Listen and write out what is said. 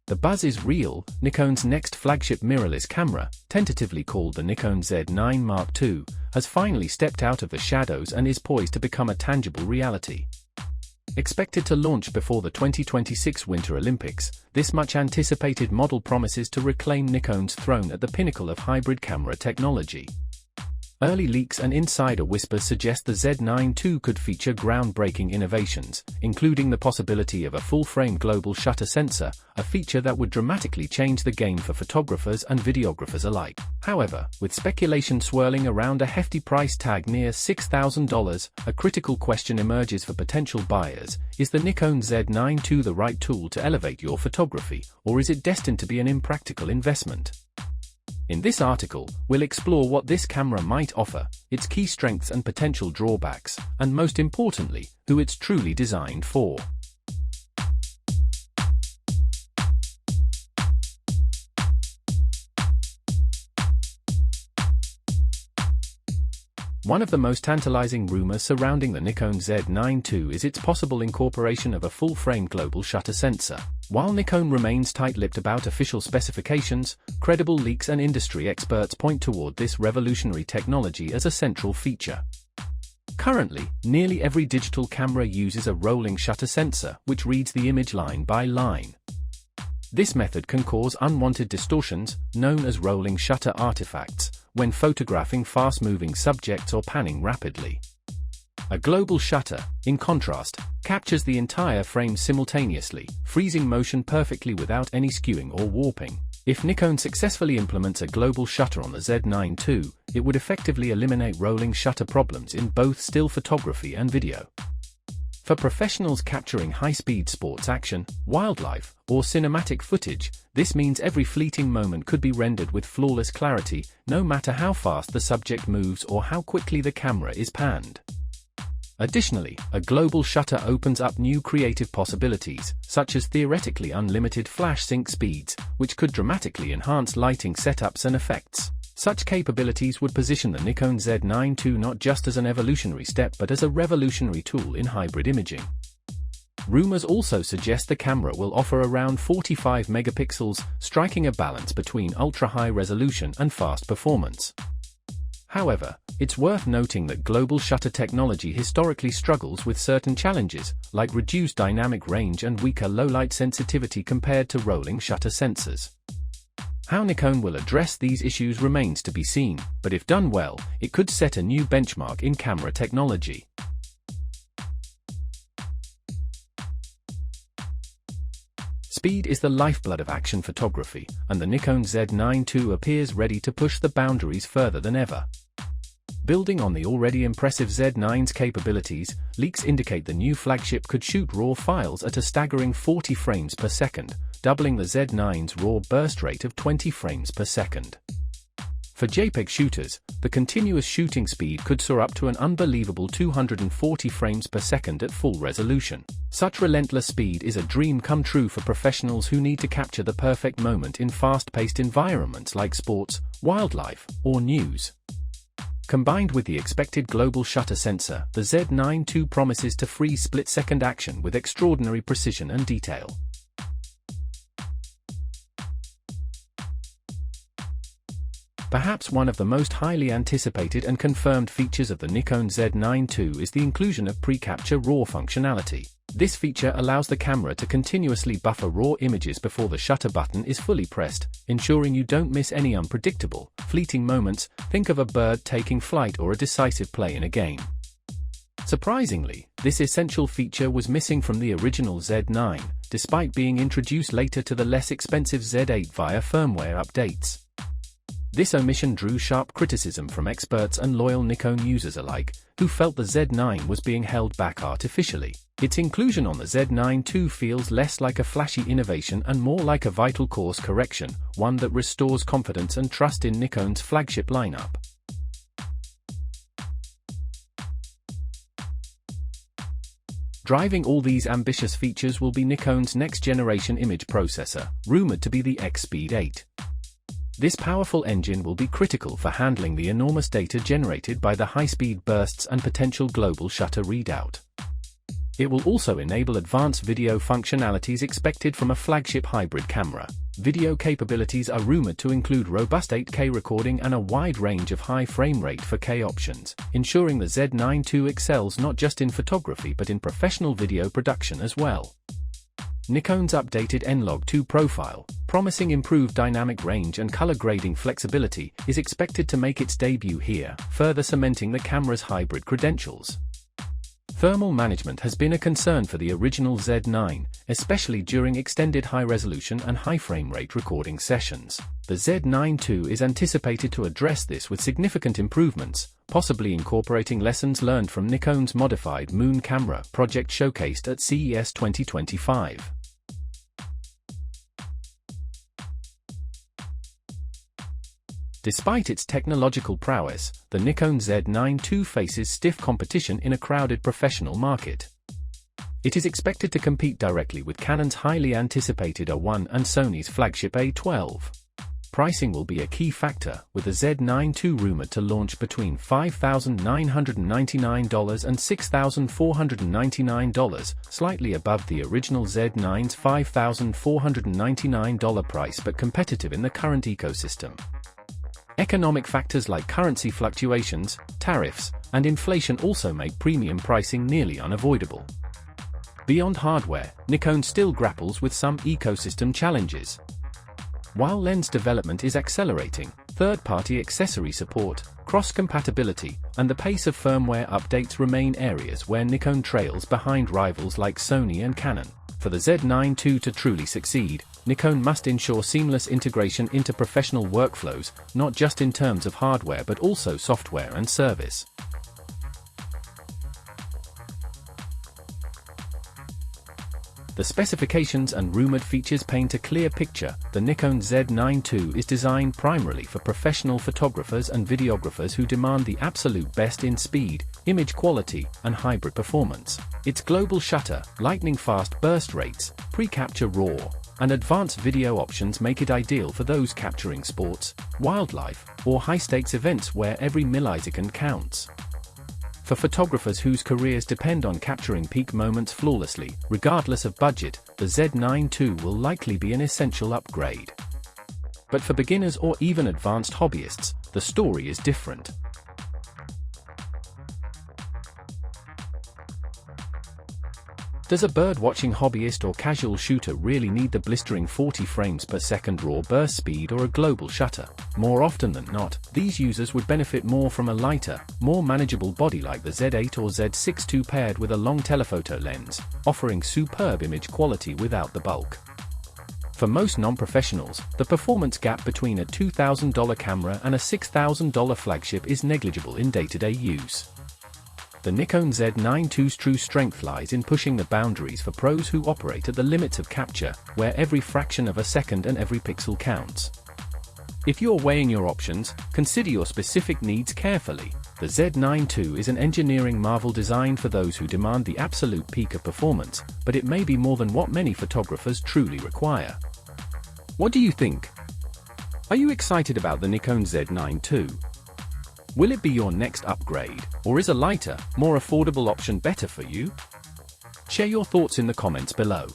The buzz is real. Nikon's next flagship mirrorless camera, tentatively called the Nikon Z9 II, has finally stepped out of the shadows and is poised to become a tangible reality. Expected to launch before the 2026 Winter Olympics, this much-anticipated model promises to reclaim Nikon's throne at the pinnacle of hybrid camera technology. Early leaks and insider whispers suggest the Z9 II could feature groundbreaking innovations, including the possibility of a full-frame global shutter sensor, a feature that would dramatically change the game for photographers and videographers alike. However, with speculation swirling around a hefty price tag near $6,000, a critical question emerges for potential buyers: is the Nikon Z9 II the right tool to elevate your photography, or is it destined to be an impractical investment? In this article, we'll explore what this camera might offer, its key strengths and potential drawbacks, and most importantly, who it's truly designed for. One of the most tantalizing rumors surrounding the Nikon Z9 II is its possible incorporation of a full-frame global shutter sensor. While Nikon remains tight-lipped about official specifications, credible leaks and industry experts point toward this revolutionary technology as a central feature. Currently, nearly every digital camera uses a rolling shutter sensor, which reads the image line by line. This method can cause unwanted distortions, known as rolling shutter artifacts, when photographing fast-moving subjects or panning rapidly. A global shutter, in contrast, captures the entire frame simultaneously, freezing motion perfectly without any skewing or warping. If Nikon successfully implements a global shutter on the Z9 II, it would effectively eliminate rolling shutter problems in both still photography and video. For professionals capturing high-speed sports action, wildlife, or cinematic footage, this means every fleeting moment could be rendered with flawless clarity, no matter how fast the subject moves or how quickly the camera is panned. Additionally, a global shutter opens up new creative possibilities, such as theoretically unlimited flash sync speeds, which could dramatically enhance lighting setups and effects. Such capabilities would position the Nikon Z9 II not just as an evolutionary step but as a revolutionary tool in hybrid imaging. Rumors also suggest the camera will offer around 45 megapixels, striking a balance between ultra-high resolution and fast performance. However, it's worth noting that global shutter technology historically struggles with certain challenges, like reduced dynamic range and weaker low-light sensitivity compared to rolling shutter sensors. How Nikon will address these issues remains to be seen, but if done well, it could set a new benchmark in camera technology. Speed is the lifeblood of action photography, and the Nikon Z9 II appears ready to push the boundaries further than ever. Building on the already impressive Z9's capabilities, leaks indicate the new flagship could shoot RAW files at a staggering 40 frames per second, doubling the Z9's RAW burst rate of 20 frames per second. For JPEG shooters, the continuous shooting speed could soar up to an unbelievable 240 frames per second at full resolution. Such relentless speed is a dream come true for professionals who need to capture the perfect moment in fast-paced environments like sports, wildlife, or news. Combined with the expected global shutter sensor, the Z9 II promises to freeze split-second action with extraordinary precision and detail. Perhaps one of the most highly anticipated and confirmed features of the Nikon Z9 II is the inclusion of pre-capture RAW functionality. This feature allows the camera to continuously buffer RAW images before the shutter button is fully pressed, ensuring you don't miss any unpredictable, fleeting moments. Think of a bird taking flight or a decisive play in a game. Surprisingly, this essential feature was missing from the original Z9, despite being introduced later to the less expensive Z8 via firmware updates. This omission drew sharp criticism from experts and loyal Nikon users alike, who felt the Z9 was being held back artificially. Its inclusion on the Z9 II feels less like a flashy innovation and more like a vital course correction, one that restores confidence and trust in Nikon's flagship lineup. Driving all these ambitious features will be Nikon's next-generation image processor, rumored to be the X-Speed 8. This powerful engine will be critical for handling the enormous data generated by the high-speed bursts and potential global shutter readout. It will also enable advanced video functionalities expected from a flagship hybrid camera. Video capabilities are rumored to include robust 8K recording and a wide range of high frame rate 4K options, ensuring the Z9 II excels not just in photography but in professional video production as well. Nikon's updated N-Log2 profile, promising improved dynamic range and color grading flexibility, is expected to make its debut here, further cementing the camera's hybrid credentials. Thermal management has been a concern for the original Z9, especially during extended high-resolution and high-frame rate recording sessions. The Z9 II is anticipated to address this with significant improvements, possibly incorporating lessons learned from Nikon's modified Moon camera project showcased at CES 2025. Despite its technological prowess, the Nikon Z9 II faces stiff competition in a crowded professional market. It is expected to compete directly with Canon's highly anticipated A1 and Sony's flagship A12. Pricing will be a key factor, with the Z9 II rumored to launch between $5,999 and $6,499, slightly above the original Z9's $5,499 price but competitive in the current ecosystem. Economic factors like currency fluctuations, tariffs, and inflation also make premium pricing nearly unavoidable. Beyond hardware, Nikon still grapples with some ecosystem challenges. While lens development is accelerating, third-party accessory support, cross-compatibility, and the pace of firmware updates remain areas where Nikon trails behind rivals like Sony and Canon. For the Z9 II to truly succeed, Nikon must ensure seamless integration into professional workflows, not just in terms of hardware but also software and service. The specifications and rumored features paint a clear picture. The Nikon Z9 II is designed primarily for professional photographers and videographers who demand the absolute best in speed, image quality, and hybrid performance. Its global shutter, lightning-fast burst rates, pre-capture RAW, and advanced video options make it ideal for those capturing sports, wildlife, or high-stakes events where every millisecond counts. For photographers whose careers depend on capturing peak moments flawlessly, regardless of budget, the Z9 II will likely be an essential upgrade. But for beginners or even advanced hobbyists, the story is different. Does a bird-watching hobbyist or casual shooter really need the blistering 40 frames per second raw burst speed or a global shutter? More often than not, these users would benefit more from a lighter, more manageable body like the Z8 or Z6 II paired with a long telephoto lens, offering superb image quality without the bulk. For most non-professionals, the performance gap between a $2,000 camera and a $6,000 flagship is negligible in day-to-day use. The Nikon Z9 II's true strength lies in pushing the boundaries for pros who operate at the limits of capture, where every fraction of a second and every pixel counts. If you're weighing your options, consider your specific needs carefully. The Z9 II is an engineering marvel designed for those who demand the absolute peak of performance, but it may be more than what many photographers truly require. What do you think? Are you excited about the Nikon Z9 II? Will it be your next upgrade, or is a lighter, more affordable option better for you? Share your thoughts in the comments below.